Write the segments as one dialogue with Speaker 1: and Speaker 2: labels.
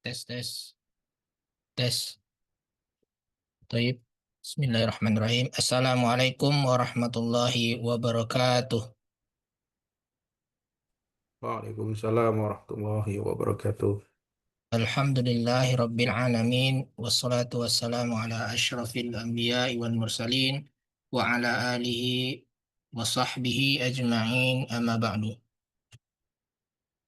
Speaker 1: Tes, tes, tes. Taib. Bismillahirrahmanirrahim. Assalamualaikum warahmatullahi wabarakatuh.
Speaker 2: Waalaikumsalam warahmatullahi wabarakatuh.
Speaker 1: Alhamdulillahi rabbil alamin. Wassalatu wassalamu ala ashrafil anbiya'i wal mursalin. Wa ala alihi wa sahbihi ajma'in amma ba'du.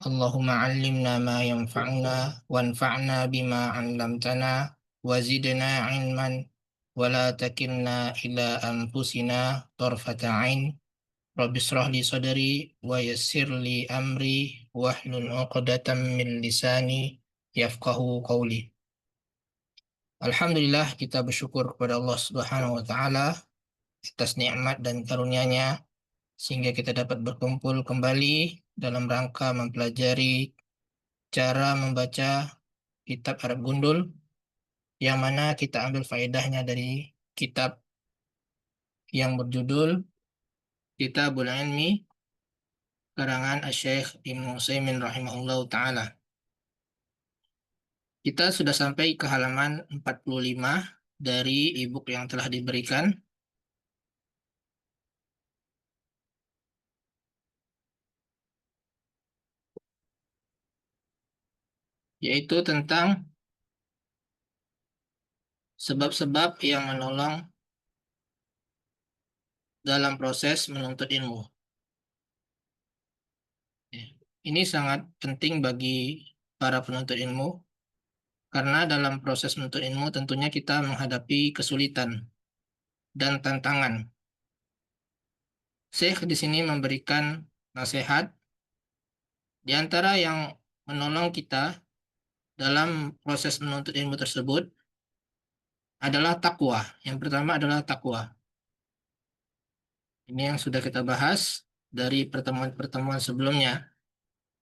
Speaker 1: Allahumma allimna ma yanfa'una wanfa'na bima 'allamtana wa zidna 'ilman wa la takilna ila anfusina tarfata 'ain. Rabbi israh li sadri wa yassir li amri wahlul 'uqdatam min lisani yafqahu qawli. Alhamdulillah, kita bersyukur kepada Allah Subhanahu wa taala atas nikmat dan karunia-Nya sehingga kita dapat berkumpul kembali dalam rangka mempelajari cara membaca kitab Arab Gundul yang mana kita ambil faedahnya dari kitab yang berjudul Kitabul Ilmi karangan Asy-Syaikh Ibnu Utsaimin rahimahullahu taala. Kita sudah sampai ke halaman 45 dari e-book yang telah diberikan, yaitu tentang sebab-sebab yang menolong dalam proses menuntut ilmu. Ini sangat penting bagi para penuntut ilmu, karena dalam proses menuntut ilmu tentunya kita menghadapi kesulitan dan tantangan. Syekh di sini memberikan nasihat di antara yang menolong kita dalam proses menuntut ilmu tersebut adalah takwa. Yang pertama adalah takwa. Ini yang sudah kita bahas dari pertemuan-pertemuan sebelumnya.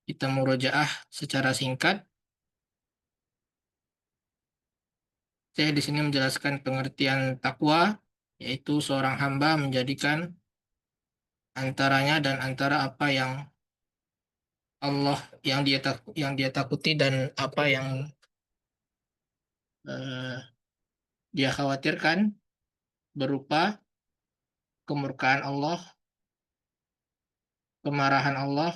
Speaker 1: Kita murojaah secara singkat. Saya di sini menjelaskan pengertian takwa, yaitu seorang hamba menjadikan antaranya dan antara apa yang Allah yang dia takuti dan apa yang eh, dia khawatirkan berupa kemurkaan Allah, kemarahan Allah,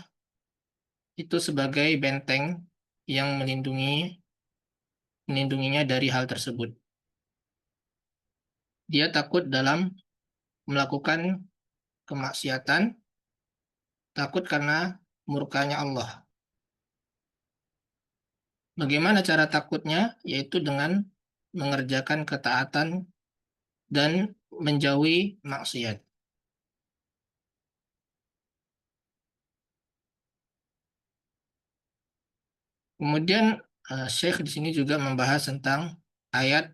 Speaker 1: itu sebagai benteng yang melindunginya dari hal tersebut. Dia takut dalam melakukan kemaksiatan, takut karena murkanya Allah. Bagaimana cara takutnya? Yaitu dengan mengerjakan ketaatan dan menjauhi maksiat. Kemudian Syekh di sini juga membahas tentang ayat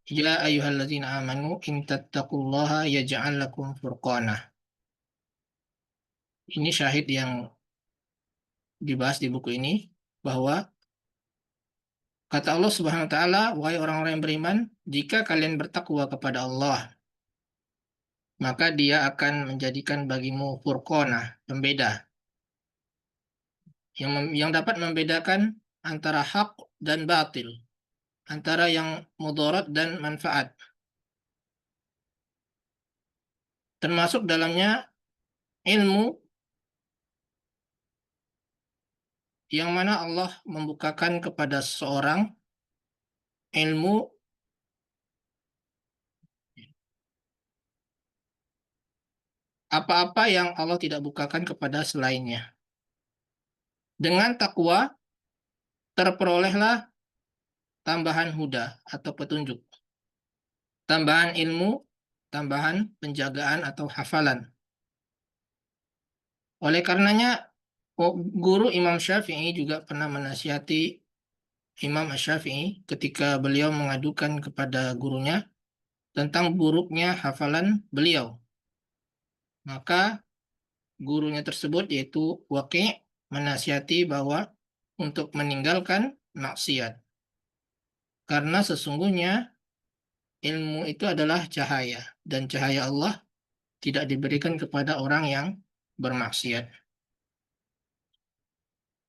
Speaker 1: Ya ayyuhalladzina amanu in tattaqullaha yaj'al lakum furqana. Ini syahid yang dibahas di buku ini, bahwa kata Allah Subhanahu wa taala, wahai orang-orang yang beriman, jika kalian bertakwa kepada Allah, maka Dia akan menjadikan bagimu furqanah, pembeda, yang dapat membedakan antara hak dan batil, antara yang mudarat dan manfaat. Termasuk dalamnya ilmu yang mana Allah membukakan kepada seseorang ilmu apa-apa yang Allah tidak bukakan kepada selainnya. Dengan takwa terperolehlah tambahan huda atau petunjuk, tambahan ilmu, tambahan penjagaan atau hafalan. Oleh karenanya, guru Imam Syafi'i juga pernah menasihati Imam Syafi'i ketika beliau mengadukan kepada gurunya tentang buruknya hafalan beliau. Maka gurunya tersebut, yaitu Waqi', menasihati bahwa untuk meninggalkan maksiat. Karena sesungguhnya ilmu itu adalah cahaya, dan cahaya Allah tidak diberikan kepada orang yang bermaksiat.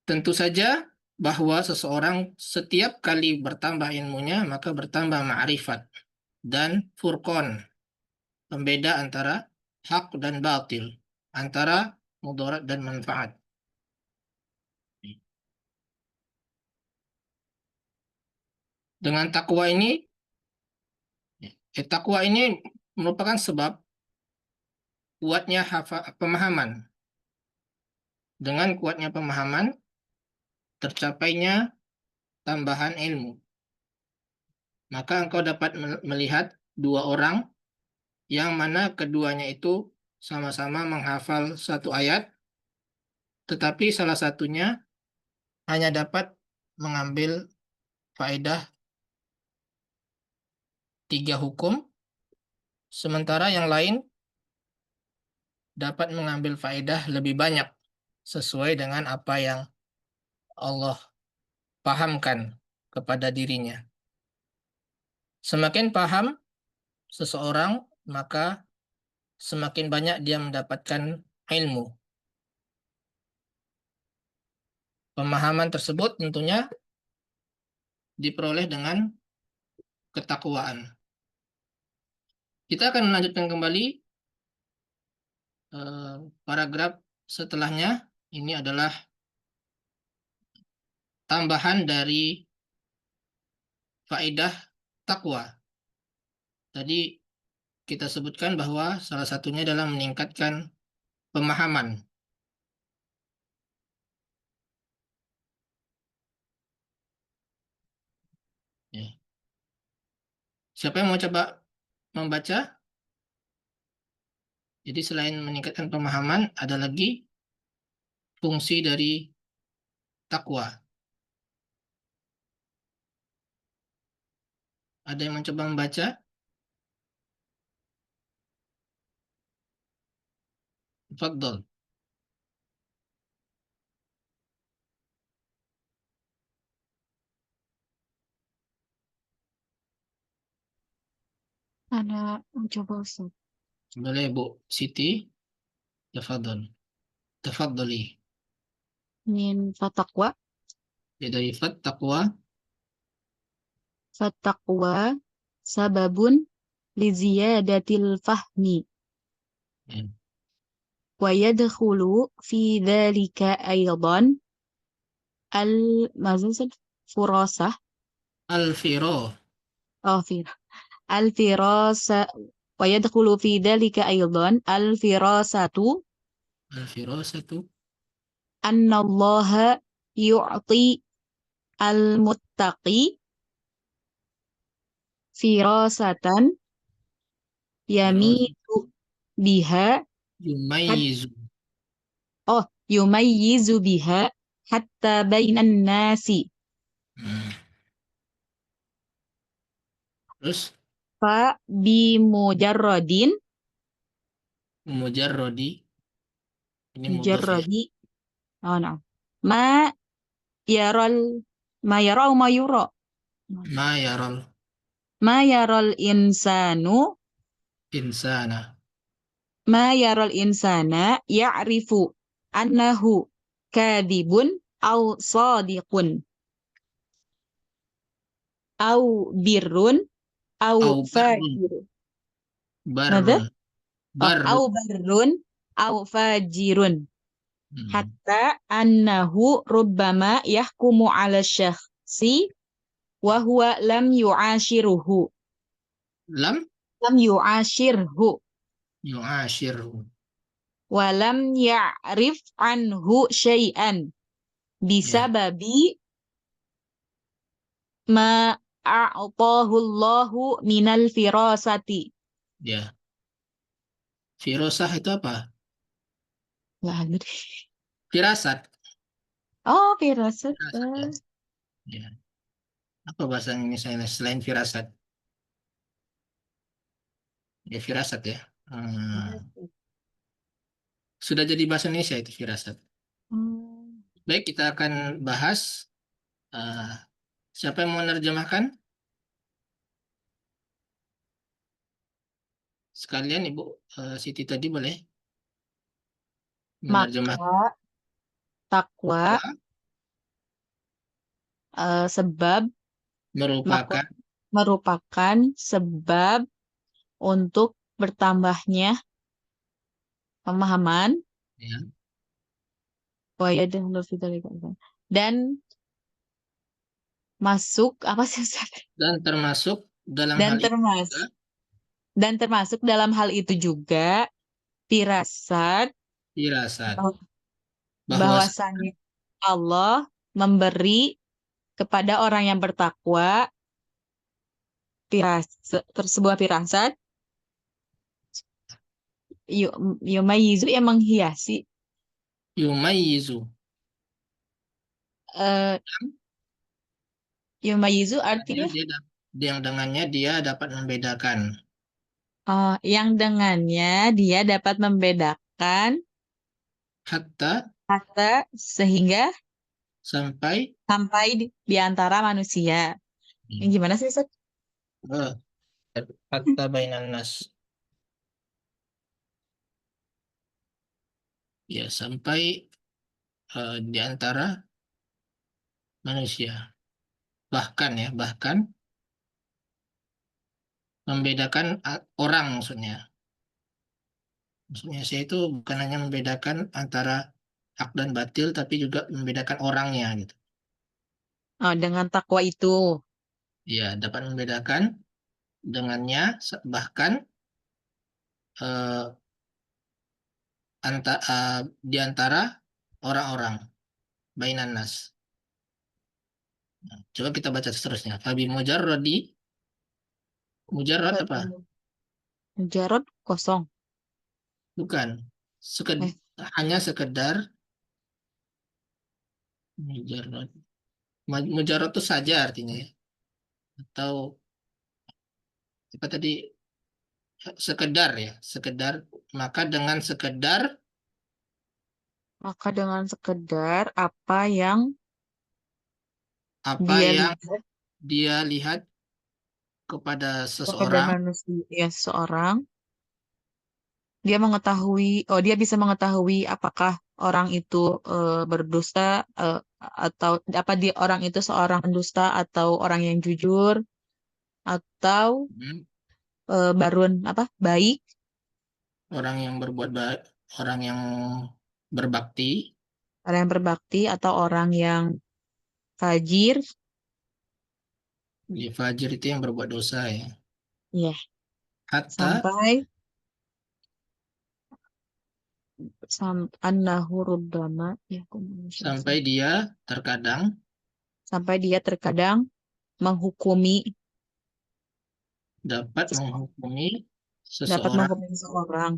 Speaker 1: Tentu saja bahwa seseorang setiap kali bertambah ilmunya, maka bertambah ma'rifat dan furqan, pembeda antara hak dan batil, antara mudarat dan manfaat. Dengan takwa ini merupakan sebab kuatnya pemahaman. Dengan kuatnya pemahaman, tercapainya tambahan ilmu. Maka engkau dapat melihat dua orang yang mana keduanya itu sama-sama menghafal satu ayat, tetapi salah satunya hanya dapat mengambil faedah 3 hukum, sementara yang lain dapat mengambil faedah lebih banyak sesuai dengan apa yang Allah pahamkan kepada dirinya. Semakin paham seseorang, maka semakin banyak dia mendapatkan ilmu. Pemahaman tersebut tentunya diperoleh dengan ketakwaan. Kita akan melanjutkan kembali paragraf setelahnya. Ini adalah tambahan dari faedah takwa. Tadi kita sebutkan bahwa salah satunya adalah meningkatkan pemahaman. Ya. Siapa yang mau coba membaca? Jadi selain meningkatkan pemahaman, ada lagi fungsi dari takwa. Ada yang mencoba membaca? Tafadhol.
Speaker 3: Ana mencoba Ustaz.
Speaker 1: Boleh Bu Siti? Tafadhol. Tafadholi.
Speaker 3: Min fataqwa.
Speaker 1: Dari takwa.
Speaker 3: Fataqwa sababun li ziyadatil fahmi.
Speaker 1: Ya.
Speaker 3: Wa yadkhulu fi dhalika aydan al mazal furasah.
Speaker 1: Al-firo.
Speaker 3: Oh, al firasa wa yadkhulu fi dhalika aydan al firasatu
Speaker 1: Al-firasatu.
Speaker 3: anna Allah yu'ti al muttaqi firasatan
Speaker 1: Firas.
Speaker 3: yamitu biha had
Speaker 1: Yumayizu.
Speaker 3: oh yumayyizu biha hatta bainan nasi
Speaker 1: Hmm. Terus
Speaker 3: fa bimujarradin
Speaker 1: mujarrodi. Ini mudhaf ya.
Speaker 3: mujarradi oh no ma yaral ma yarau ma yura
Speaker 1: Ma yaral
Speaker 3: ma yaral insanu
Speaker 1: insana.
Speaker 3: ma yaral insana ya'rifu annahu kadhibun au sadiqun au birrun au
Speaker 1: Au barrun.
Speaker 3: fajirun. Mada?
Speaker 1: Barrun.
Speaker 3: Oh, au
Speaker 1: Barrun.
Speaker 3: barrun au fajirun.
Speaker 1: Hmm.
Speaker 3: Hatta annahu rubbama yahkumu ala syakhsi wa huwa lam yu'ashiruhu.
Speaker 1: Lam
Speaker 3: Lam yu'ashirhu
Speaker 1: yu'ashirhu.
Speaker 3: wa lam ya'rif anhu syai'an
Speaker 1: Ya,
Speaker 3: bisababi ma a'tahu Allahu minal firasati.
Speaker 1: ya. Firasah itu apa?
Speaker 3: Nggak ada deh.
Speaker 1: Firasat.
Speaker 3: Oh, firasat.
Speaker 1: Firasat ya. Ya. Apa bahasa Indonesia selain firasat? Ya, firasat ya. Hmm. Sudah jadi bahasa Indonesia itu firasat.
Speaker 3: Hmm.
Speaker 1: Baik, kita akan bahas. eh, Siapa yang mau menerjemahkan? Sekalian Ibu Siti tadi boleh menerjemahkan
Speaker 3: Maka takwa
Speaker 1: takwa.
Speaker 3: sebab
Speaker 1: Merupakan
Speaker 3: merupakan sebab untuk bertambahnya pemahaman
Speaker 1: ya,
Speaker 3: dan masuk apa sih Ustaz?
Speaker 1: dan termasuk dalam
Speaker 3: Dan
Speaker 1: hal itu
Speaker 3: termas
Speaker 1: juga
Speaker 3: dan termasuk dalam hal itu juga firasat
Speaker 1: firasat
Speaker 3: bah-
Speaker 1: bahwa
Speaker 3: bahwasanya Allah memberi kepada orang yang bertakwa sebuah firasat yumayizu yang menghiasi
Speaker 1: yumayyizu
Speaker 3: eh yumayizu
Speaker 1: artinya
Speaker 3: artinya
Speaker 1: yang dengannya dia dapat membedakan
Speaker 3: yang dengannya dia dapat membedakan
Speaker 1: hatta
Speaker 3: kata sehingga
Speaker 1: sampai
Speaker 3: sampai di antara manusia. Yang gimana sih Ustaz?
Speaker 1: eh, hatta bainan nas, ya sampai di antara manusia, bahkan ya bahkan membedakan orang maksudnya saya itu bukan hanya membedakan antara hak dan batil tapi juga membedakan orangnya gitu.
Speaker 3: Oh, dengan takwa itu.
Speaker 1: Ya dapat membedakan dengannya bahkan eh, di antara orang-orang bainan nas. Nah, coba kita baca seterusnya. Fabi mujarrodi, mujarrad apa?
Speaker 3: Mujarad kosong.
Speaker 1: Bukan.
Speaker 3: Eh,
Speaker 1: Hanya sekedar mujarrad. Mujarrad itu saja artinya ya. Atau apa tadi? Sekedar ya, sekedar. Maka dengan sekedar
Speaker 3: maka dengan sekedar apa yang
Speaker 1: apa
Speaker 3: dia
Speaker 1: yang
Speaker 3: lihat
Speaker 1: dia lihat kepada
Speaker 3: kepada
Speaker 1: seseorang,
Speaker 3: manusia seorang, dia bisa mengetahui apakah orang itu berdusta atau apa dia orang itu seorang pendusta atau orang yang jujur atau
Speaker 1: hmm,
Speaker 3: barun apa baik,
Speaker 1: orang yang berbuat baik, orang yang berbakti,
Speaker 3: orang yang berbakti atau orang yang fajir,
Speaker 1: ya, fajir itu yang berbuat dosa ya.
Speaker 3: ya
Speaker 1: Hatta
Speaker 3: sampai annahu rubbama ya
Speaker 1: sampai dia terkadang
Speaker 3: sampai dia terkadang menghukumi
Speaker 1: dapat menghukumi
Speaker 3: dapat
Speaker 1: seseorang
Speaker 3: menghukumi seseorang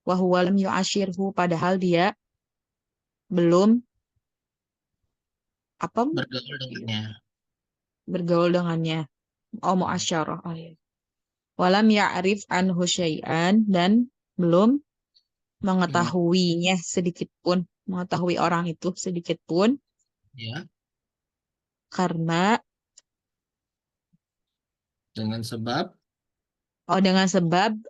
Speaker 3: wa huwa lam yu'ashirhu padahal dia belum apa
Speaker 1: bergaul dengannya.
Speaker 3: bergaul dengannya oh mu'asyarah oh, iya. Walam ya'rif anhu syai'an dan belum
Speaker 1: Hmm,
Speaker 3: mengetahuinya sedikit pun mengetahui orang itu sedikit pun
Speaker 1: ya,
Speaker 3: karena
Speaker 1: dengan sebab
Speaker 3: dengan sebab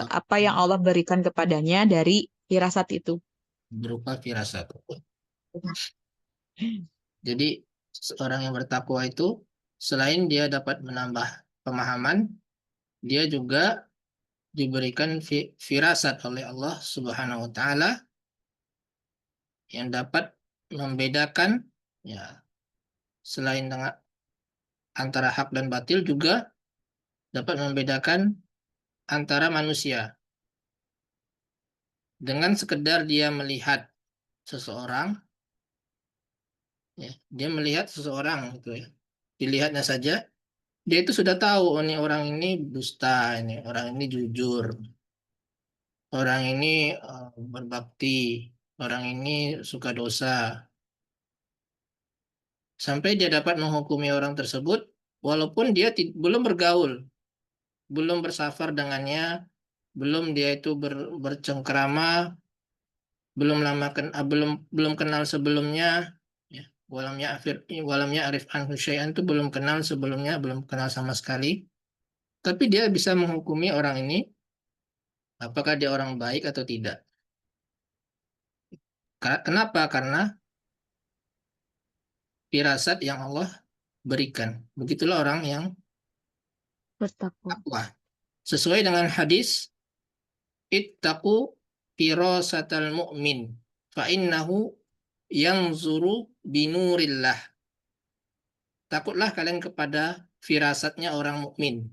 Speaker 3: apa yang Allah berikan kepadanya dari firasat itu.
Speaker 1: berupa firasat. Jadi seorang yang bertakwa itu selain dia dapat menambah pemahaman, dia juga diberikan firasat oleh Allah Subhanahu wa taala yang dapat membedakan ya selain dengan antara hak dan batil juga dapat membedakan antara manusia dengan sekedar dia melihat seseorang ya dia melihat seseorang gitu ya dilihatnya saja dia itu sudah tahu oh, ini orang ini dusta ini orang ini jujur orang ini berbakti orang ini suka dosa sampai dia dapat menghukumi orang tersebut walaupun dia belum bergaul belum bersafar dengannya belum dia itu bercengkrama belum lama belum belum kenal sebelumnya ya walamnya arif anhu syai'an itu belum kenal sebelumnya belum kenal sama sekali tapi dia bisa menghukumi orang ini apakah dia orang baik atau tidak. Kenapa? Karena firasat yang Allah berikan. Begitulah orang yang
Speaker 3: Bertakwa.
Speaker 1: takwa. Sesuai dengan hadis, ittaqu firasatal mu'min fa innahu yanzuru binurillah. Takutlah kalian kepada firasatnya orang mukmin.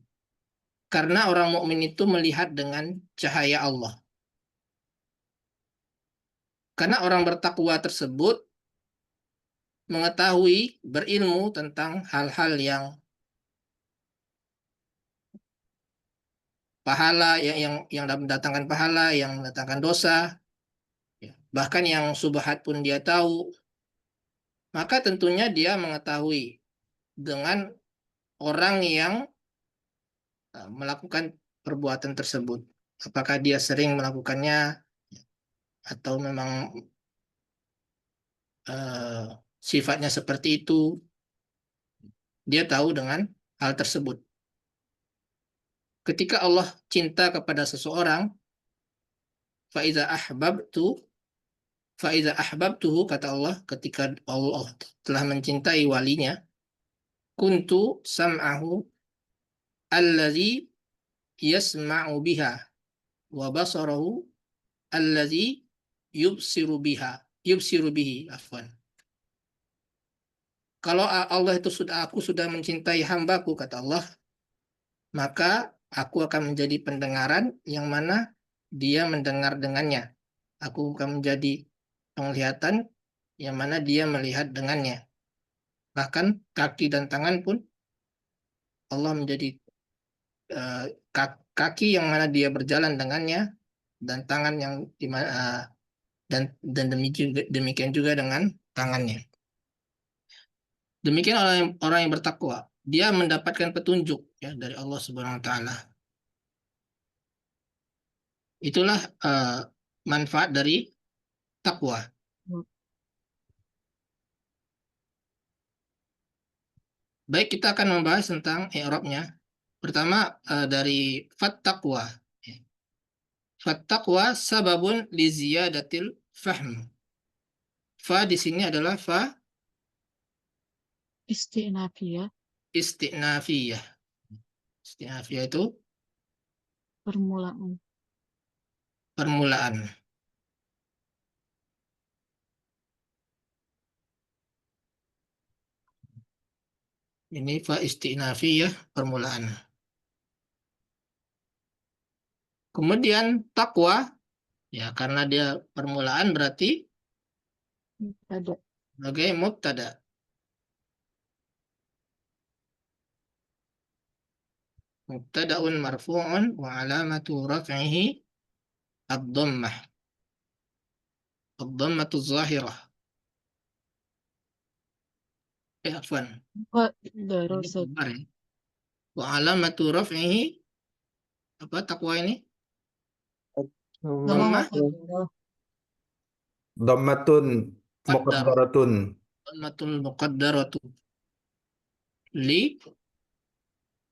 Speaker 1: Karena orang mukmin itu melihat dengan cahaya Allah. Karena orang bertakwa tersebut mengetahui, berilmu tentang hal-hal yang pahala, yang mendatangkan pahala, yang mendatangkan dosa, ya. Bahkan yang subhat pun dia tahu. Maka tentunya dia mengetahui dengan orang yang melakukan perbuatan tersebut. Apakah dia sering melakukannya atau memang eh, sifatnya seperti itu. Dia tahu dengan hal tersebut. Ketika Allah cinta kepada seseorang, faiza ahbabtu, faiza ahbabtuhu, kata Allah, ketika Allah telah mencintai walinya, kuntu sam'ahu allazi yasma'u biha wa basarahu allazi yubsiru bihi, afwan. Kalau Allah itu aku sudah mencintai hambaku, kata Allah, maka aku akan menjadi pendengaran yang mana dia mendengar dengannya. Aku akan menjadi penglihatan yang mana dia melihat dengannya. Bahkan kaki dan tangan pun Allah menjadi eh, kaki yang mana dia berjalan dengannya, dan tangan yang dan demikian juga dengan tangannya. Demikian orang yang bertakwa, dia mendapatkan petunjuk ya dari Allah Subhanahu wa taala. Itulah manfaat dari takwa. Baik, kita akan membahas tentang i'rabnya. Pertama dari fattaqwa. Fattaqwa sababun li ziyadatil fahm. Fa di sini adalah fa
Speaker 3: Istinafiyah.
Speaker 1: istinafiyah. Istinafiyah itu
Speaker 3: Permulaan.
Speaker 1: permulaan. Ini fa istinafiyah, permulaan. Kemudian takwa, ya karena dia permulaan berarti
Speaker 3: Ada.
Speaker 1: sebagai mubtada. Mubtada'un marfu'un wa alamatu raf'ihi ad-dhammah. Ad-dhammatu zahirah. Afwan.
Speaker 3: Kok
Speaker 1: Ini
Speaker 3: darosat.
Speaker 1: khabar ya. Wa alamatu raf'ihi, apa takwa ini?
Speaker 3: Nama
Speaker 1: Dhammah
Speaker 3: muqaddarah.
Speaker 2: Dhammatun
Speaker 1: qaddar.
Speaker 2: muqaddaratun.
Speaker 1: Dhammatul muqaddaratu li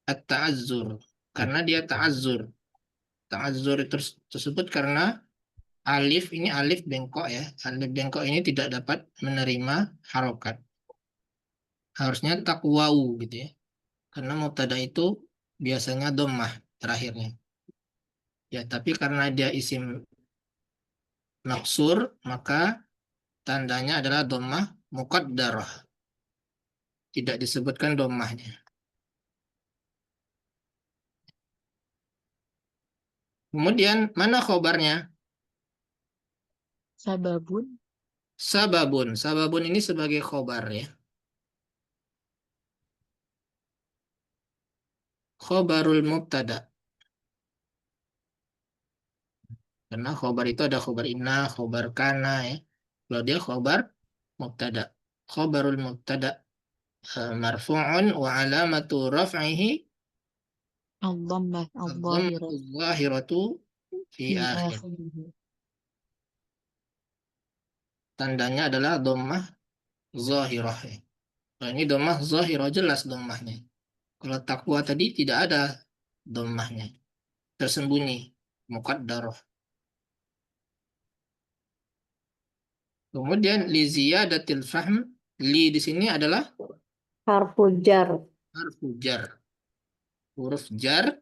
Speaker 1: at-ta'azzur. Karena dia ta'azzur. Ta'azzur itu tersebut karena alif ini alif bengkok ya. Alif bengkok ini tidak dapat menerima harokat. Harusnya takwau gitu ya. Karena mubtada itu biasanya dhammah terakhirnya. Ya, tapi karena dia isim maksur, maka tandanya adalah dhammah muqaddarah. Tidak disebutkan dhammahnya. Kemudian mana khobarnya?
Speaker 3: Sababun.
Speaker 1: Sababun. Sababun ini sebagai khobar ya. Khobarul mubtada. Karena khobar itu ada khobar inna, khobar kana ya. Kalau dia khobar mubtada. Khobarul mubtada marfu'un wa alamatu raf'ihi
Speaker 3: Al-dhammah.
Speaker 1: ad-dhammatu
Speaker 3: Al-dhahirah.
Speaker 1: zahiratu fi
Speaker 3: Fi
Speaker 1: akhir.
Speaker 3: akhirih.
Speaker 1: Tandanya adalah dhammah zahirah ya. Nah, ini dhammah zahirah, jelas dhammahnya. Kalau takwa tadi tidak ada dhammahnya. Tersembunyi, muqaddarah. Kemudian li ziyadatil fahm, li di sini adalah
Speaker 4: Harful jar.
Speaker 1: harfu jar, huruf jar,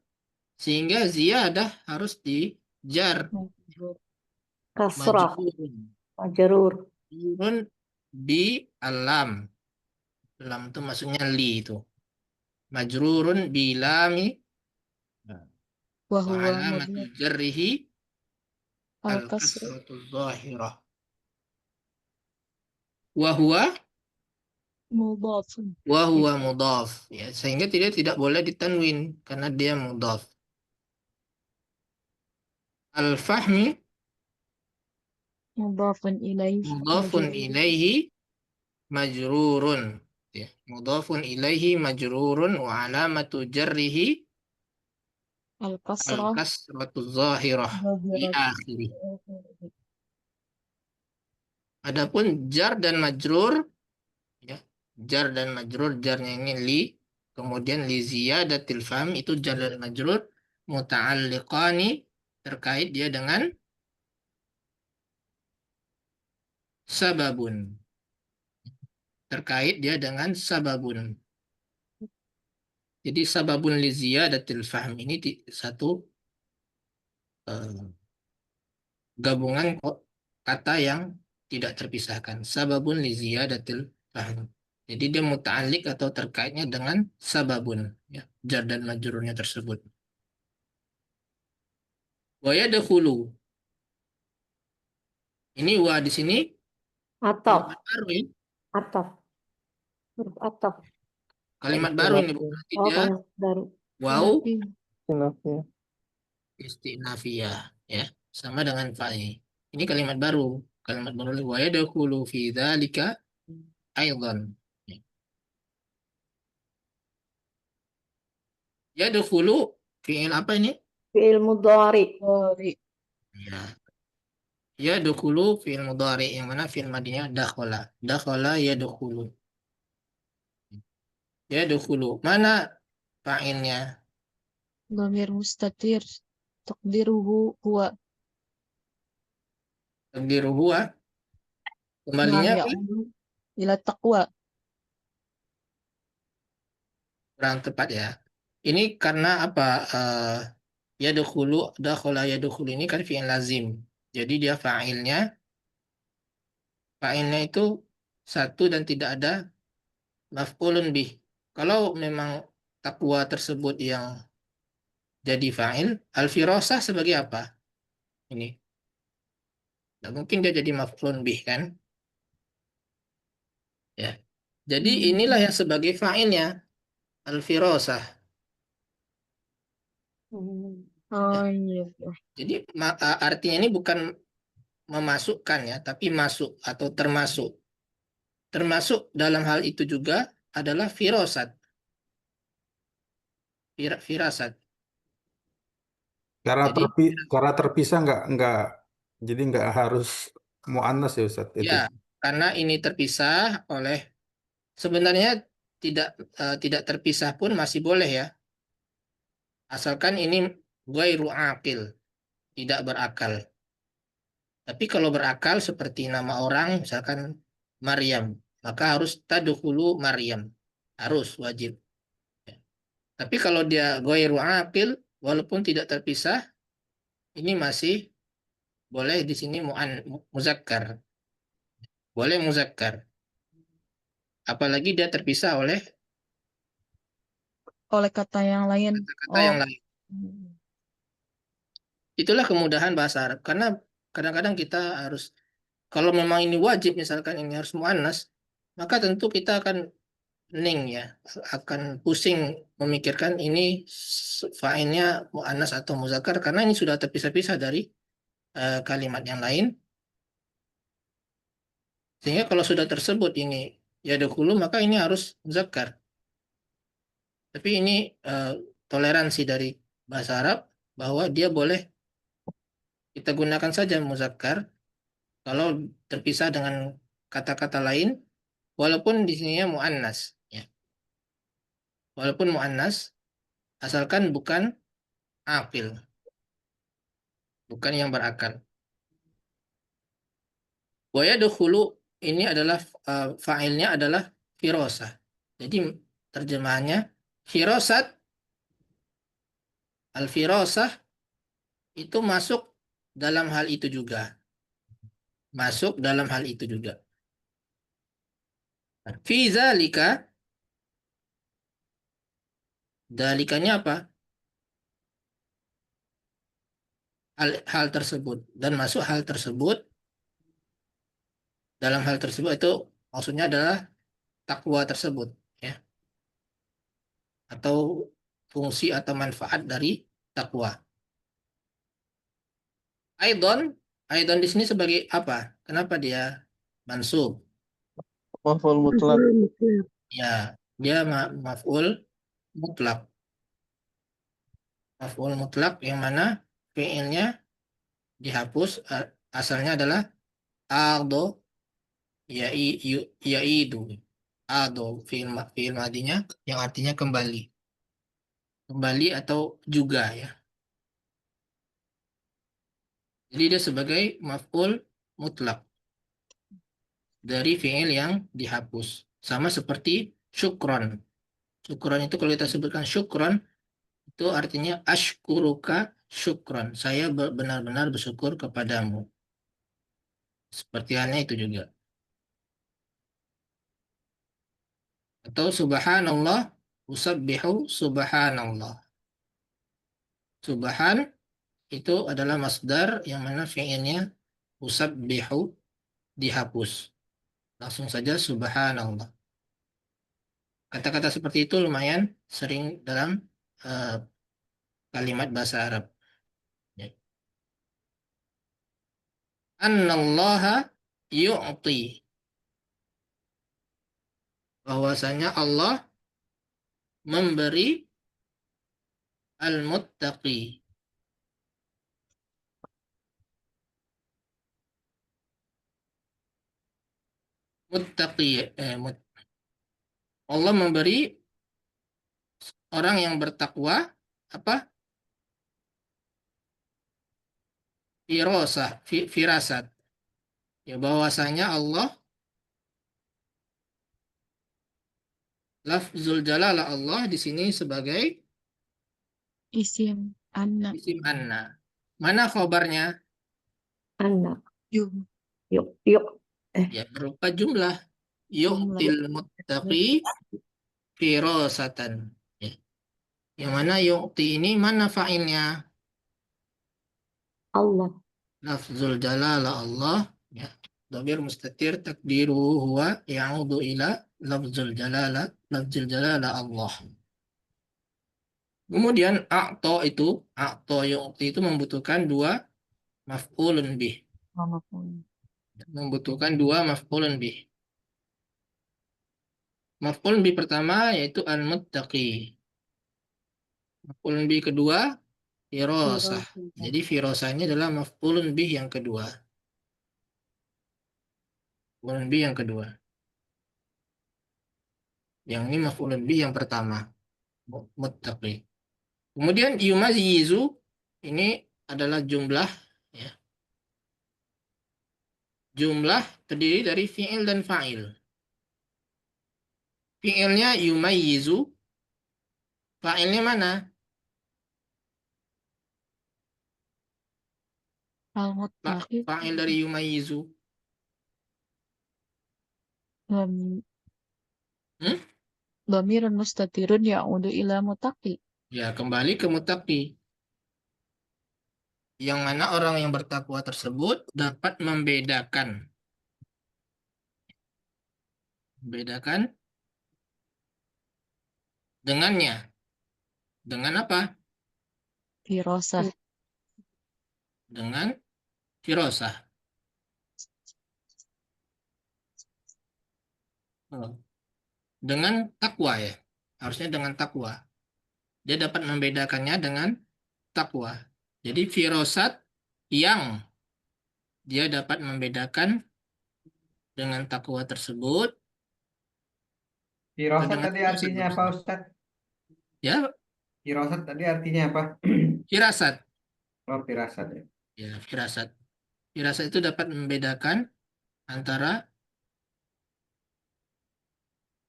Speaker 1: sehingga ziyadah harus dijar.
Speaker 4: Kasrah.
Speaker 1: Majrurun.
Speaker 4: Majrur.
Speaker 1: Majrurun bi alam. Lam itu maksudnya li itu. Majrurun bi lami wa
Speaker 3: Wahuwa
Speaker 1: alamatu
Speaker 3: mudhaf
Speaker 1: jarrihi
Speaker 3: al-kasr
Speaker 1: al-kasratu zahirah. Wa huwa
Speaker 3: mudhafun.
Speaker 1: mudhaf. Ya, sehingga tidak boleh ditanwin karena dia mudhaf. Al-fahmi
Speaker 3: Mudhafun ilaih
Speaker 1: mudhafun
Speaker 3: majrur
Speaker 1: ilaihi majrurun. Ya, mudhafun ilaihi majrurun wa alamatu jarrihi
Speaker 3: al-kasrah
Speaker 1: al-kasratu zahirah di
Speaker 3: zahirat.
Speaker 1: akhirih. Adapun jar dan majrur, ya, jar dan majrur, jarnya ini li, kemudian li ziyadatil faham, itu jar dan majrur muta'alliqani, terkait dia dengan sababun, terkait dia dengan sababun. Jadi sababun li ziyadatil faham ini satu gabungan kata yang tidak terpisahkan. Sababun li ziyadatil faham. Jadi dia muta'alliq atau terkaitnya dengan sababun, ya, jar dan majrurnya tersebut. Wa yadkhulu. Ini wa di sini
Speaker 4: Atof.
Speaker 1: kalimat baru ya.
Speaker 4: Atof. Huruf atof.
Speaker 1: Kalimat baru ini berarti
Speaker 4: Oh,
Speaker 1: dia
Speaker 4: kalimat baru.
Speaker 1: waw
Speaker 4: Sinafnya.
Speaker 1: istinafiyah, ya. Sama dengan fa'i. Ini kalimat baru. Kalimat baru wa yadkhulu fi dzalika aidan. Ya. Yadkhulu fi'il apa ini?
Speaker 4: Fi'il mudhari.
Speaker 3: Dari
Speaker 1: Ya. Yadkhulu fi'il mudhari, yang mana fi'il madinya dakhala. Dakhala yadkhulu. Yadkhulu. Mana fa'ilnya?
Speaker 3: dhamir mustatir takdiruhu huwa
Speaker 1: Takdiru huwa.
Speaker 3: nam
Speaker 1: Kembalinya apa?
Speaker 3: ya'udu ila taqwa.
Speaker 1: Kurang tepat ya. Ini karena apa? Yadkhulu, dakhala yadkhulu ini kan fi'il lazim. Jadi dia fa'ilnya itu satu dan tidak ada maf'ulun bih. Kalau memang takwa tersebut yang jadi fa'il, al-firasah sebagai apa? Ini. Nggak mungkin dia jadi maf'ulun bih kan? Ya. Jadi inilah yang sebagai fa'ilnya, al-firasah.
Speaker 3: Oh iya.
Speaker 1: Jadi artinya ini bukan memasukkan ya, tapi masuk atau termasuk. Termasuk dalam hal itu juga adalah firasat. Firasat. Jadi
Speaker 2: Cara terpisah nggak jadi nggak harus muannas ya Ustaz itu.
Speaker 1: ya, karena ini terpisah oleh, sebenarnya tidak tidak terpisah pun masih boleh ya. Asalkan ini ghairu aqil, tidak berakal. Tapi kalau berakal seperti nama orang misalkan Maryam, maka harus tadkhulu Maryam. Harus wajib. Tapi kalau dia ghairu aqil, walaupun tidak terpisah, ini masih boleh di sini muzakkar. Boleh muzakkar. Apalagi dia terpisah oleh
Speaker 3: Oleh kata yang lain.
Speaker 1: kata-kata
Speaker 3: Oh.
Speaker 1: yang lain. Itulah kemudahan bahasa Arab. Karena kadang-kadang kita harus, kalau memang ini wajib, misalkan ini harus muannas, maka tentu kita akan ya, akan pusing memikirkan ini fa'ilnya muannas atau muzakkar, karena ini sudah terpisah-pisah dari kalimat yang lain. Sehingga kalau sudah tersebut ini ya dahulu, maka ini harus muzakkar. Tapi ini toleransi dari bahasa Arab bahwa dia boleh kita gunakan saja muzakkar kalau terpisah dengan kata-kata lain, walaupun di sininya muannas, ya. Walaupun muannas, asalkan bukan aqil, bukan yang berakal. Wa yadkhulu ini adalah fa'ilnya adalah firasah. Jadi terjemahannya firasat, al-firasah itu masuk dalam hal itu juga. Masuk dalam hal itu juga. Fi zalika, dalikanya apa? Hal tersebut. Dan masuk hal tersebut, dalam hal tersebut itu maksudnya adalah takwa tersebut. Ya. Atau fungsi atau manfaat dari takwa. Aidon, Aidon di sini sebagai apa? Kenapa dia mansub?
Speaker 5: Maf'ul mutlak.
Speaker 1: Ya, dia maf'ul mutlak. Maf'ul mutlak yang mana fiilnya dihapus, asalnya adalah ado, yaidu. Ado fiil madinya yang artinya kembali. Kembali atau juga ya. Jadi dia sebagai maf'ul mutlak dari fiil yang dihapus. Sama seperti syukron. Syukron itu kalau kita sebutkan syukron itu artinya ashkuruka syukron. Saya benar-benar bersyukur kepadamu. Seperti halnya itu juga. Atau subhanallah, usabbihu subhanallah. Subhan itu adalah masdar yang mana fiilnya usabbihu dihapus. Langsung saja subhanallah. Kata-kata seperti itu lumayan sering dalam eh, kalimat bahasa Arab. Ya. Annallaha yu'ti. Bahwasanya Allah memberi al-muttaqi. Muttaqi. Allah memberi orang yang bertakwa apa? Firasat. Ya, bahwasanya Allah, lafzul jalalah Allah di sini sebagai
Speaker 3: Isim anak.
Speaker 1: isim anna. Mana khobarnya?
Speaker 4: Anak.
Speaker 3: Jum.
Speaker 4: Yuk, yuk.
Speaker 1: Ya, berupa jumlah. Yu'til muttaqi firasatan. Ya. Yang mana yu'ti ini mana fa'ilnya?
Speaker 4: Allah.
Speaker 1: Lafzul jalalah Allah. Ya. Dhamir mustatir takdiruhu huwa ya'udu ila lafzul jalalah Allah. Kemudian a'to yu'ti itu membutuhkan dua maf'ulun bih. Membutuhkan dua maf'ulun bih. Maf'ulun bih pertama yaitu al-muttaqi. Maf'ulun bih kedua firasah. Jadi firasah ini adalah maf'ulun bih yang kedua. Maf'ulun bih yang kedua. Yang ini maf'ulun bih yang pertama. Muttaqi. Kemudian yumazizu ini adalah jumlah ya. Jumlah terdiri dari fi'il dan fa'il. Fi'ilnya yumayyizu. Fa'ilnya mana?
Speaker 3: Al-muttaqi.
Speaker 1: Fa'il dari yumayyizu. Hmm?
Speaker 3: Dhamirun mustatirun ya'udu ila muttaqi.
Speaker 1: Ya, kembali ke muttaqi. Yang mana orang yang bertakwa tersebut dapat membedakan dengannya. Dengan apa?
Speaker 3: Firasah.
Speaker 1: Dengan firasah. Dengan takwa ya. Harusnya dengan takwa. Dia dapat membedakannya dengan takwa. Jadi firasat yang dia dapat membedakan dengan takwa tersebut.
Speaker 6: Firasat
Speaker 1: Dengan
Speaker 6: tadi
Speaker 1: itu
Speaker 6: artinya apa,
Speaker 1: seterusnya.
Speaker 6: Ustadz?
Speaker 1: Ya,
Speaker 6: Firasat tadi artinya apa?
Speaker 1: firasat.
Speaker 6: Oh, firasat ya.
Speaker 1: Ya, firasat. Firasat itu dapat membedakan antara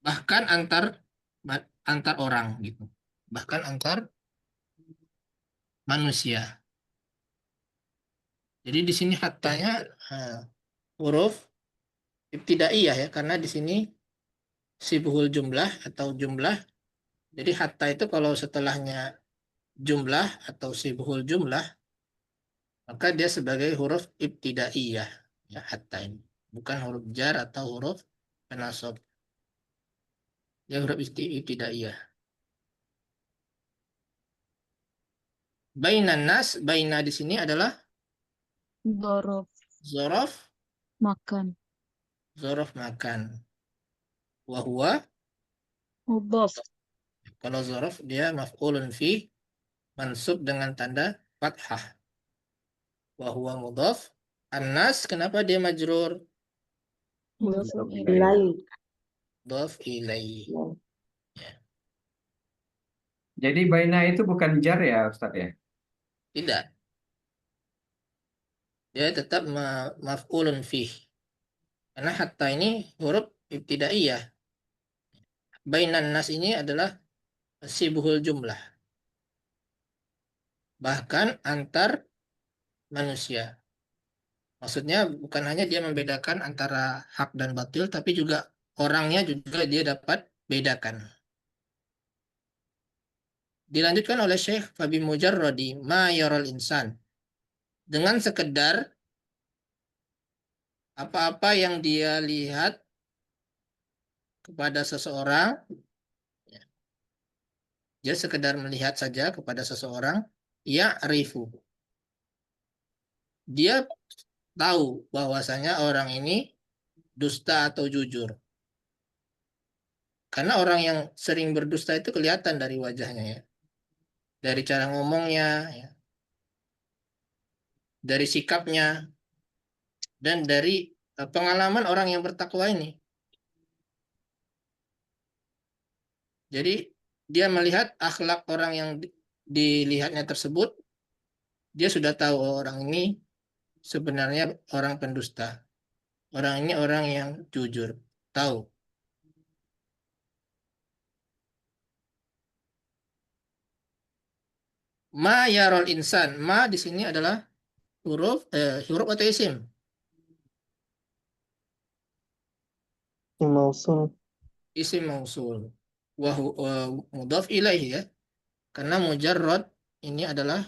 Speaker 1: bahkan antar antar orang gitu. Bahkan antar manusia. Jadi di sini hattanya huruf ibtidaiyah ya, karena di sini sibhul jumlah atau jumlah. Jadi hatta itu kalau setelahnya jumlah atau sibhul jumlah, maka dia sebagai huruf ibtidaiyah ya, hatta ini. Bukan huruf jar atau huruf penasab. Dia huruf ibtidaiyah. Bainan nas, baina di sini adalah
Speaker 3: Dzaraf,
Speaker 1: zorof,
Speaker 3: makan.
Speaker 1: zorof makan. Wahwa,
Speaker 3: Mudhaf,
Speaker 1: kalau zorof dia maf'ulun fi, mansub dengan tanda fathah. Wahwa mudhaf. An-nas, kenapa dia majrur?
Speaker 3: mudhaf ilaih.
Speaker 4: Ilai.
Speaker 1: Mudhaf ilaih.
Speaker 6: Jadi baina itu bukan jar ya Ustadz ya?
Speaker 1: Tidak. Dia tetap maf'ulun fi. Karena hatta ini huruf ibtidaiyah. Bainan nas ini adalah sibhul jumlah. Bahkan antar manusia. Maksudnya bukan hanya dia membedakan antara hak dan batil, tapi juga orangnya juga dia dapat bedakan. Dilanjutkan oleh Syekh Fabi Mujarrodi, ma yarul insan. Dengan sekedar apa-apa yang dia lihat kepada seseorang, dia sekedar melihat saja kepada seseorang, ya rifu. Dia tahu bahwasanya orang ini dusta atau jujur. Karena orang yang sering berdusta itu kelihatan dari wajahnya ya. Dari cara ngomongnya, ya. Dari sikapnya, dan dari pengalaman orang yang bertakwa ini. Jadi dia melihat akhlak orang yang dilihatnya tersebut, dia sudah tahu orang ini sebenarnya orang pendusta. Orang ini orang yang jujur. Tahu. Ma yarol insan. Ma di sini adalah huruf atau isim?
Speaker 5: Mausul.
Speaker 1: Isim mausul. Mudhaf ilaih ya. Karena mujarrad ini adalah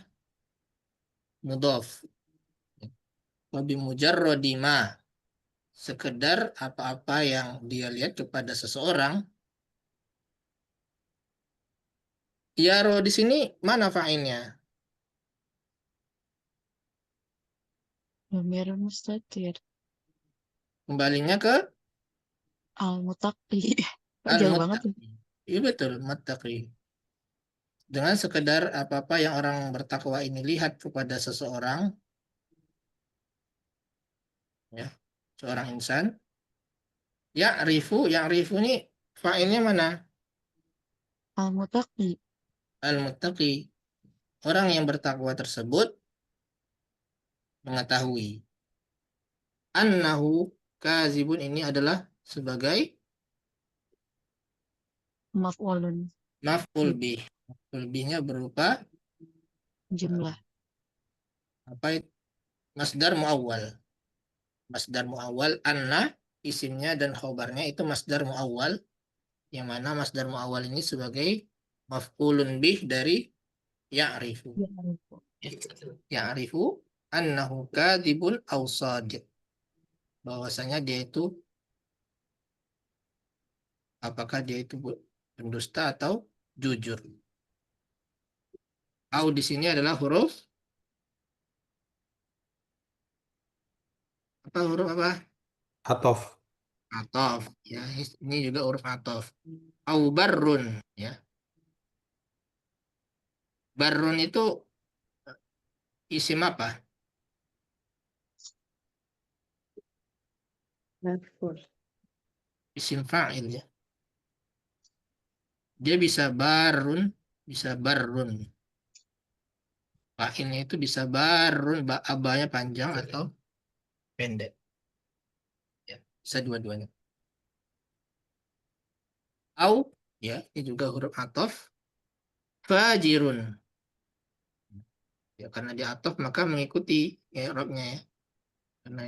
Speaker 1: mudhaf. Wabi mujarradi ma. Sekedar apa-apa yang dia lihat kepada seseorang. Yaro di sini mana fa'ilnya?
Speaker 3: Dhamir mustatir.
Speaker 1: Kembalinya ke
Speaker 3: Al-Muttaqi. Kok jauh banget ya?
Speaker 1: al-muttaqi. Iya betul, muttaqi. Dengan sekedar apa-apa yang orang bertakwa ini lihat kepada seseorang, ya, seorang insan, yang rifu ini fa'ilnya mana?
Speaker 3: Al-Muttaqi.
Speaker 1: Al-muttaqi. Orang yang bertakwa tersebut mengetahui annahu kazibun ini adalah sebagai
Speaker 3: Maf'ulun.
Speaker 1: maf'ul bih. Maf'ul bihnya berupa
Speaker 3: Jumlah.
Speaker 1: apa itu? Masdar muawwal. Masdar muawwal anna isimnya dan khobarnya itu masdar muawwal, yang mana masdar muawwal ini sebagai maf'ulun bih dari ya'rifu. Ya'rifu annahu kadzibun aw shadiq. Bahwasanya dia itu apakah dia itu pendusta atau jujur. Au di sini adalah huruf apa?
Speaker 2: Atof.
Speaker 1: Atof ya, ini juga huruf atof. Au barrun ya. Barrun itu isim apa?
Speaker 4: Marfur.
Speaker 1: Isim fa'il ya. Dia bisa barun. Fa'ilnya itu bisa barun, abanya panjang atau pendek. Ya, bisa dua-duanya. Au ya, ini juga huruf ataf. Fajirun, ya, karena di ataf maka mengikuti i'rabnya ya. Karena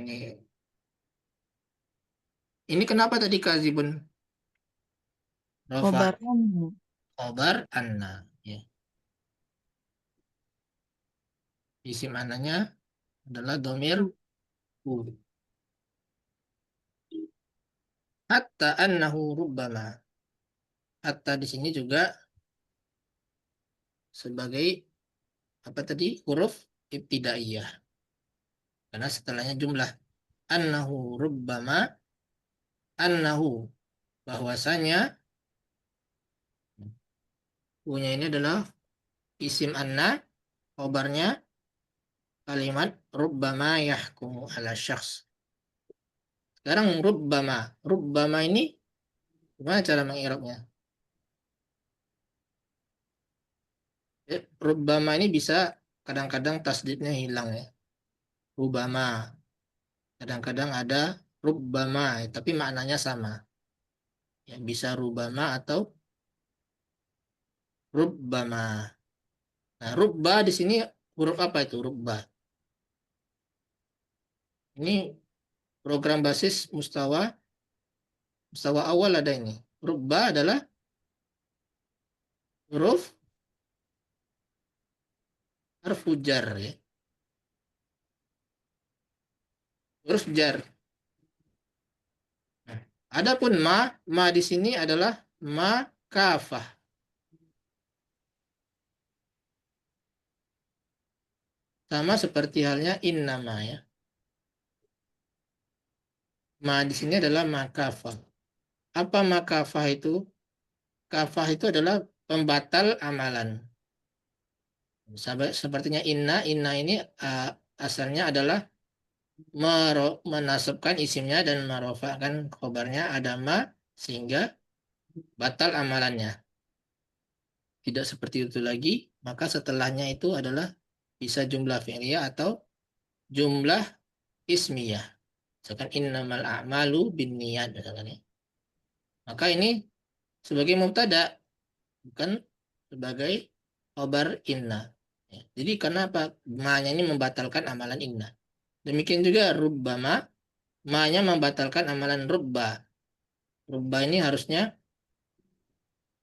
Speaker 1: ini kenapa tadi kazibun? Rafa
Speaker 3: Khobarannya.
Speaker 1: khobar anna, ya. Isim ananya adalah domir hu. Hatta annahu rubbama. Hatta di sini juga sebagai apa tadi? Huruf ibtidaiyah. Karena setelahnya jumlah. Annahu rubbama, annahu, bahwasanya punya ini adalah isim anna, khobarnya kalimat rubbama yahkumu ala syakhs. Sekarang rubbama. Rubbama ini gimana cara mengirabnya? Rubbama ini bisa kadang-kadang tasdidnya hilang ya. Rubbama. Kadang-kadang ada rubbama, tapi maknanya sama. Ya, bisa rubbama atau rubbama. Nah, rubba di sini huruf apa itu? Rubba. Ini program basis mustawa awal ada ini. Rubba adalah huruf harfu jar ya. Huruf jar. Nah, adapun ma di sini adalah ma kafah. Sama seperti halnya innama ya. Ma di sini adalah ma kafah. Apa ma kafah itu? Kafah itu adalah pembatal amalan. Sepertinya inna ini asalnya adalah menasabkan isimnya dan merofakkan khobarnya ada ma sehingga batal amalannya. Tidak seperti itu lagi, maka setelahnya itu adalah bisa jumlah fi'liyah atau jumlah ismiyah. Misalkan innamal a'malu binniyat misalkan ya. Maka ini sebagai mubtada bukan sebagai khobar inna. Ya. Jadi karena apa? Ma-nya ini membatalkan amalan inna. Demikian juga rubbama, ma-nya membatalkan amalan rubba. Rubba ini harusnya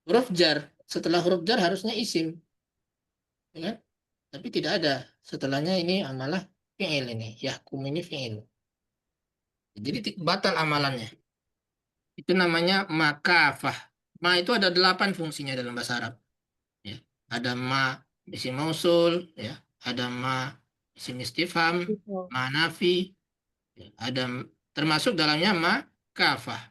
Speaker 1: huruf jar. Setelah huruf jar harusnya isim. Ya kan? Tapi tidak ada. Setelahnya ini amalah fi'il ini. Yahkum ini fi'il. Jadi batal amalannya. Itu namanya makafah. Ma itu ada 8 fungsinya dalam bahasa Arab. Ya. Ada ma isim mausul, ya. Ada ma isim istifham, ma nafi, ya. Ada termasuk dalamnya ma kafah.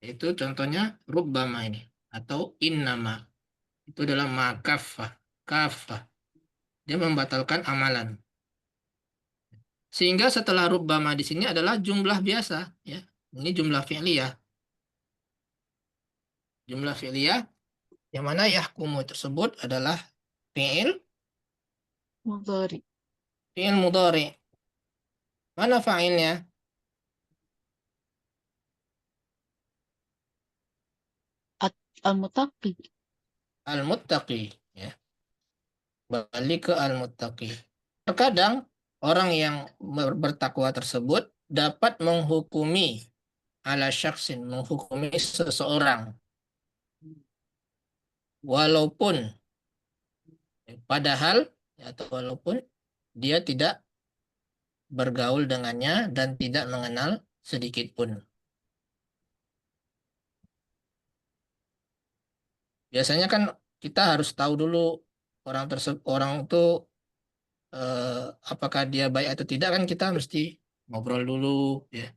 Speaker 1: Itu contohnya rubbama ini atau innama. Itu adalah ma kafah. Kafah. Dia membatalkan amalan. Sehingga setelah rubbama di sini adalah jumlah biasa, ya. Ini jumlah fi'liyah. Jumlah fi'liyah yang mana yahkumu tersebut adalah fi'il
Speaker 3: Mudhari.
Speaker 1: mudhari. Mana fa'ilnya?
Speaker 3: Al-Muttaqi.
Speaker 1: Al-muttaqi, ya. Balik ke al-muttaqi. Terkadang orang yang bertakwa tersebut dapat menghukumi ala syaksin, menghukumi seseorang walaupun padahal atau walaupun dia tidak bergaul dengannya dan tidak mengenal sedikit pun. Biasanya kan kita harus tahu dulu orang itu apakah dia baik atau tidak, kan kita mesti ngobrol dulu ya,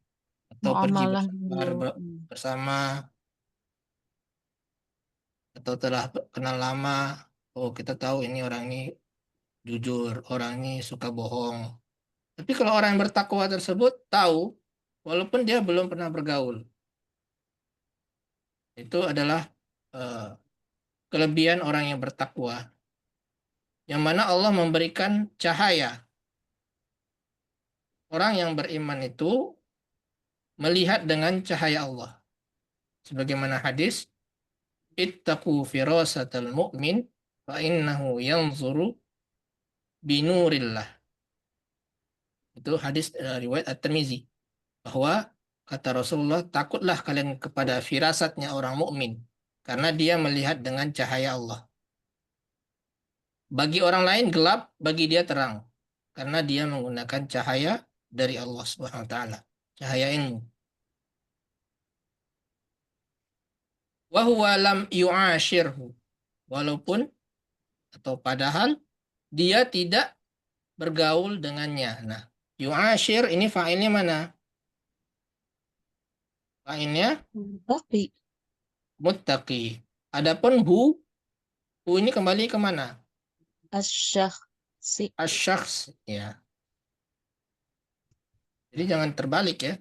Speaker 1: atau pergi
Speaker 3: Muamalah dulu.
Speaker 1: bersama atau telah kenal lama. Oh, kita tahu ini orang ini jujur, orang ini suka bohong. Tapi kalau orang yang bertakwa tersebut tahu walaupun dia belum pernah bergaul. Itu adalah eh, kelebihan orang yang bertakwa. Yang mana Allah memberikan cahaya. Orang yang beriman itu melihat dengan cahaya Allah. Sebagaimana hadis, ittaqu firasatal mu'min fa innahu yanzuru binurillah. Itu hadis riwayat At-Tirmizi, bahwa kata Rasulullah, takutlah kalian kepada firasatnya orang mukmin karena dia melihat dengan cahaya Allah. Bagi orang lain gelap, bagi dia terang karena dia menggunakan cahaya dari Allah Subhanahu wa taala, cahaya ilmu. Wa huwa lam yu'ashirhu, walaupun atau padahal dia tidak bergaul dengannya. Nah, yu'ashir ini fa'ilnya mana? Fa'ilnya
Speaker 3: Tapi
Speaker 1: muttaqi. Adapun hu ini kembali ke mana?
Speaker 3: asyakhsi.
Speaker 1: Asyakhs, ya. Jadi jangan terbalik ya.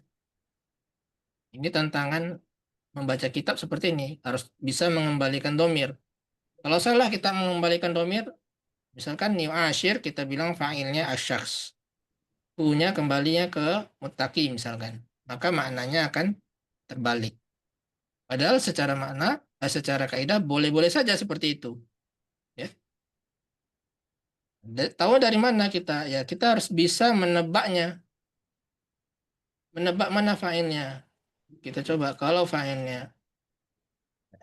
Speaker 1: Ini tantangan membaca kitab seperti ini. Harus bisa mengembalikan domir. Kalau salah kita mengembalikan domir, misalkan yu'ashir, kita bilang fa'ilnya asyakhs. Hu-nya kembalinya ke muttaqi misalkan. Maka maknanya akan terbalik. Padahal secara makna, secara kaidah boleh-boleh saja seperti itu. Ya. Tahu dari mana kita? Ya, kita harus bisa menebaknya. Menebak mana fa'ilnya. Kita coba, kalau fa'ilnya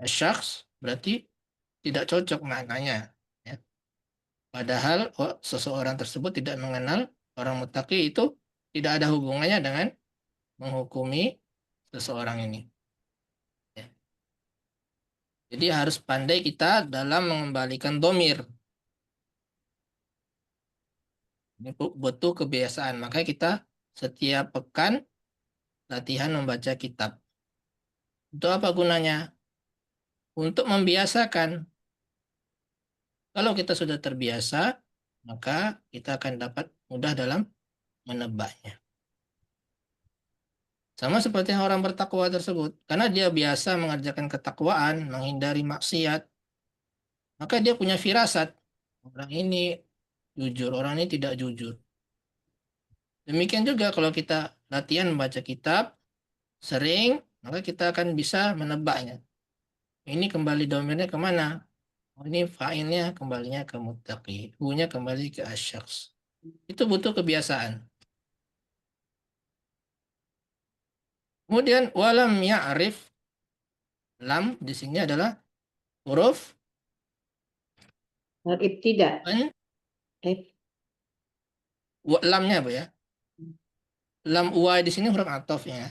Speaker 1: syakhs, berarti tidak cocok maknanya. Ya. Padahal seseorang tersebut tidak mengenal orang muttaqi, itu tidak ada hubungannya dengan menghukumi seseorang ini. Ya. Jadi harus pandai kita dalam mengembalikan domir. Ini butuh kebiasaan. Makanya kita setiap pekan latihan membaca kitab. Untuk apa gunanya? Untuk membiasakan. Kalau kita sudah terbiasa, maka kita akan dapat mudah dalam menebaknya. Sama seperti orang bertakwa tersebut. Karena dia biasa mengerjakan ketakwaan, menghindari maksiat, maka dia punya firasat. Orang ini jujur, orang ini tidak jujur. Demikian juga kalau kita latihan membaca kitab, sering, maka kita akan bisa menebaknya. Ini kembali domainnya kemana? Oh, ini fa'ilnya kembalinya ke muttaqi. Hu-nya kembali ke asyakhs. Itu butuh kebiasaan. Kemudian walam ya'rif, lam di sini adalah huruf
Speaker 4: Ibtida.
Speaker 1: pen,
Speaker 4: Eh,
Speaker 1: lamnya apa ya? Lam uai di sini huruf atofnya.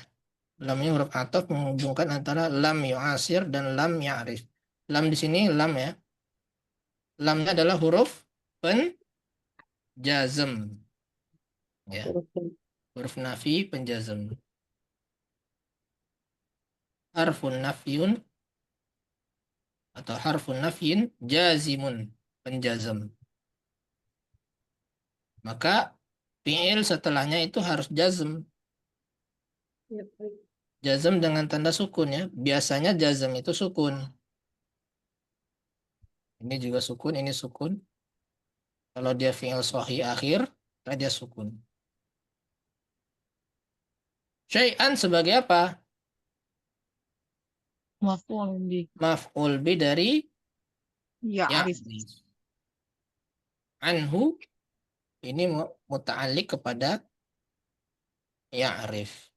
Speaker 1: Lamnya huruf atof menghubungkan antara lam yu'asir dan lam ya'rif. Lam di sini lam ya. Lamnya adalah huruf penjazm. Ya, huruf nafi penjazm. Harfun nafyun atau harfun nafyin jazimun, penjazm. Maka fi'il setelahnya itu harus jazm. Jazm dengan tanda sukun ya. Biasanya jazm itu sukun. Ini juga sukun, ini sukun. Kalau dia fi'il sahih akhir, maka dia sukun. Syai'an sebagai apa?
Speaker 3: Maf'ul bi.
Speaker 1: Maf'ul bi dari
Speaker 3: Ya'rif.
Speaker 1: ya'rif. Anhu ini muta'alliq kepada ya'rif.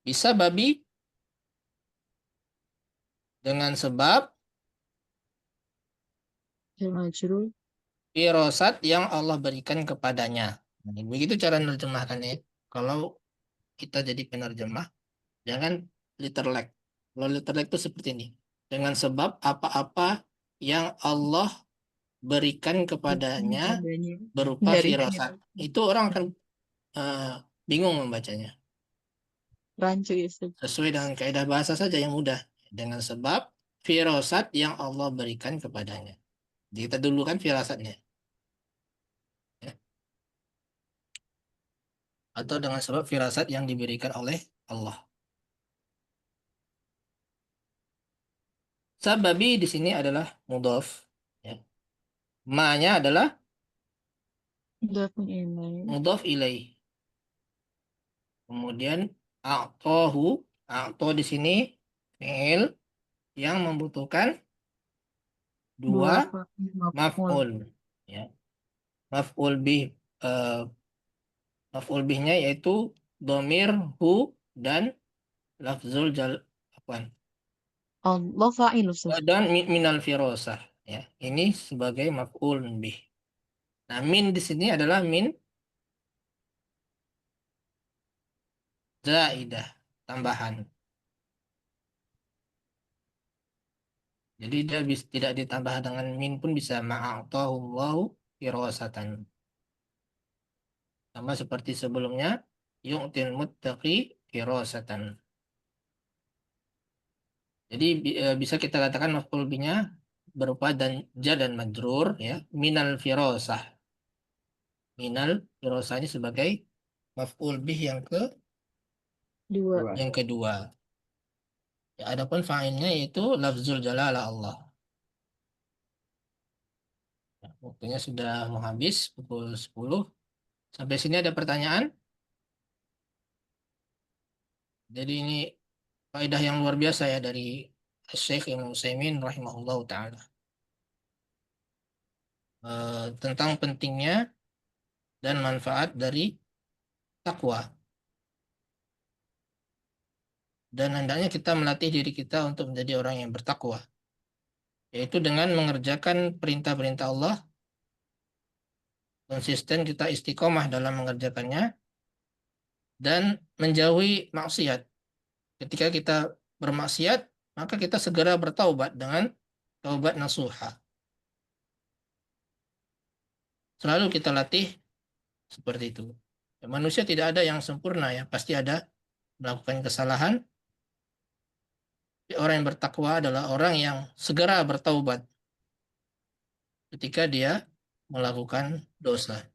Speaker 1: Bisa babi dengan sebab
Speaker 3: Majrur.
Speaker 1: firasat yang Allah berikan kepadanya. Nah, begitu cara menerjemahkannya. Kalau kita jadi penerjemah, jangan literlek. Kalau literlek itu seperti ini. Dengan sebab apa-apa yang Allah berikan kepadanya berupa
Speaker 3: Dari
Speaker 1: firasat. Itu orang akan bingung membacanya.
Speaker 3: rancu ya.
Speaker 1: Sesuai dengan kaidah bahasa saja yang mudah. Dengan sebab firasat yang Allah berikan kepadanya. Jadi kita dulu kan firasatnya. Ya. Atau dengan sebab firasat yang diberikan oleh Allah. Sababi di sini adalah mudhaf. Ya. Ma-nya adalah
Speaker 3: Mudhafun ilaih.
Speaker 1: mudhaf ilaih. Kemudian A'tohu, a'to di sini fi'il yang membutuhkan
Speaker 3: Dua
Speaker 1: dua
Speaker 3: maf'ul.
Speaker 1: maf'ul, ya. Maf'ul bih, maf'ul bihnya yaitu domir hu dan lafzul apaan?
Speaker 3: Allah fa'il, Ustaz.
Speaker 1: Dan minal firosah, ya. Ini sebagai maf'ul bih. Nah, min di sini adalah min zaidah, tambahan. Jadi dia tidak ditambah dengan min pun bisa, ma'atahullahu firosatan. Sama seperti sebelumnya, yu'til muttaqi firosatan. Jadi bisa kita katakan maf'ul bihnya berupa dan majrur, ya, minal firosah. Minal firosah ini sebagai maf'ul bih
Speaker 3: Dua.
Speaker 1: yang kedua. Ya, adapun fa'ilnya yaitu lafzul jalalah Allah. Ya, waktunya sudah mau habis, pukul 10. Sampai sini ada pertanyaan? Jadi ini faedah yang luar biasa ya dari Syekh Ibnu Utsaimin rahimahullah ta'ala. Tentang pentingnya dan manfaat dari takwa. Dan hendaknya kita melatih diri kita untuk menjadi orang yang bertakwa. Yaitu dengan mengerjakan perintah-perintah Allah, konsisten kita istiqomah dalam mengerjakannya, dan menjauhi maksiat. Ketika kita bermaksiat, maka kita segera bertaubat dengan taubat nasuha. Selalu kita latih seperti itu. Ya, manusia tidak ada yang sempurna, ya, pasti ada melakukan kesalahan. Tapi orang yang bertakwa adalah orang yang segera bertaubat ketika dia melakukan dosa.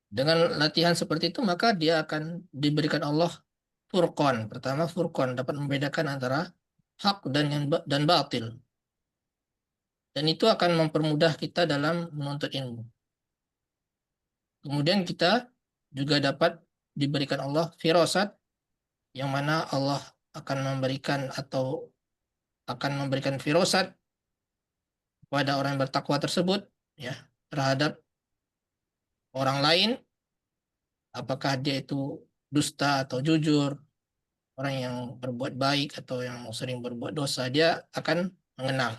Speaker 1: Dengan latihan seperti itu, maka dia akan diberikan Allah furqan. Pertama, furqan dapat membedakan antara hak dan batil. Dan itu akan mempermudah kita dalam menuntut ilmu. Kemudian kita juga dapat diberikan Allah firasat, yang mana Allah akan memberikan firasat kepada orang yang bertakwa tersebut, ya, terhadap orang lain, apakah dia itu dusta atau jujur, orang yang berbuat baik atau yang sering berbuat dosa, dia akan mengenal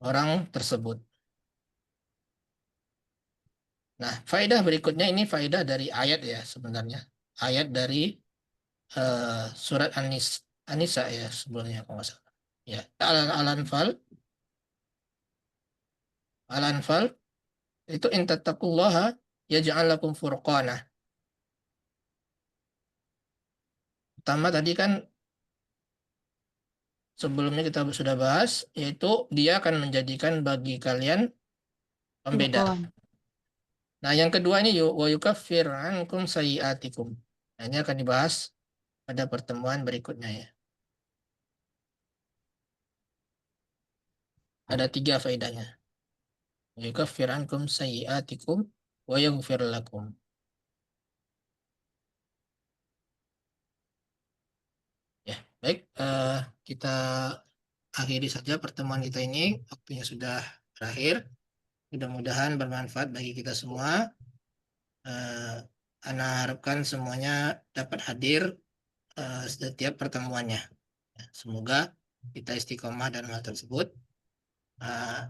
Speaker 1: orang tersebut. Nah, faedah berikutnya ini faedah dari ayat ya sebenarnya. Ayat dari surat An-Nisa ya sebelumnya kalau nggak salah. Ya, Al-Anfal itu in tattaqullaha yaj'al lakum furqana. Pertama tadi kan sebelumnya kita sudah bahas, yaitu dia akan menjadikan bagi kalian pembeda.
Speaker 3: Furqan.
Speaker 1: Nah, yang kedua ini wa yukaffir ankum sayyi'atikum. Nah, ini akan dibahas pada pertemuan berikutnya ya. Ada 3 faedahnya. Wa yukaffir ankum sayyi'atikum wa yaghfir lakum. Ya, baik, kita akhiri saja pertemuan kita ini. Waktunya sudah berakhir. Mudah-mudahan bermanfaat bagi kita semua. Ana harapkan semuanya dapat hadir setiap pertemuannya. Semoga kita istiqomah dalam hal tersebut.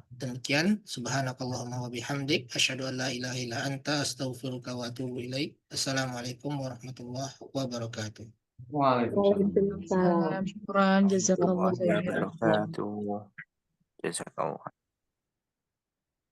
Speaker 1: Demikian, subhanakallahumma wa bihamdik, asyhadu an la ilaha illa anta, astaghfiruka wa atubu ilaik. Assalamualaikum warahmatullahi wabarakatuh.
Speaker 6: Waalaikumsalam.
Speaker 4: Waalaikumsalam.
Speaker 3: Syukran, jazakallah
Speaker 5: Warahmatullahi
Speaker 3: khairan.
Speaker 5: wabarakatuh. Jazakallah.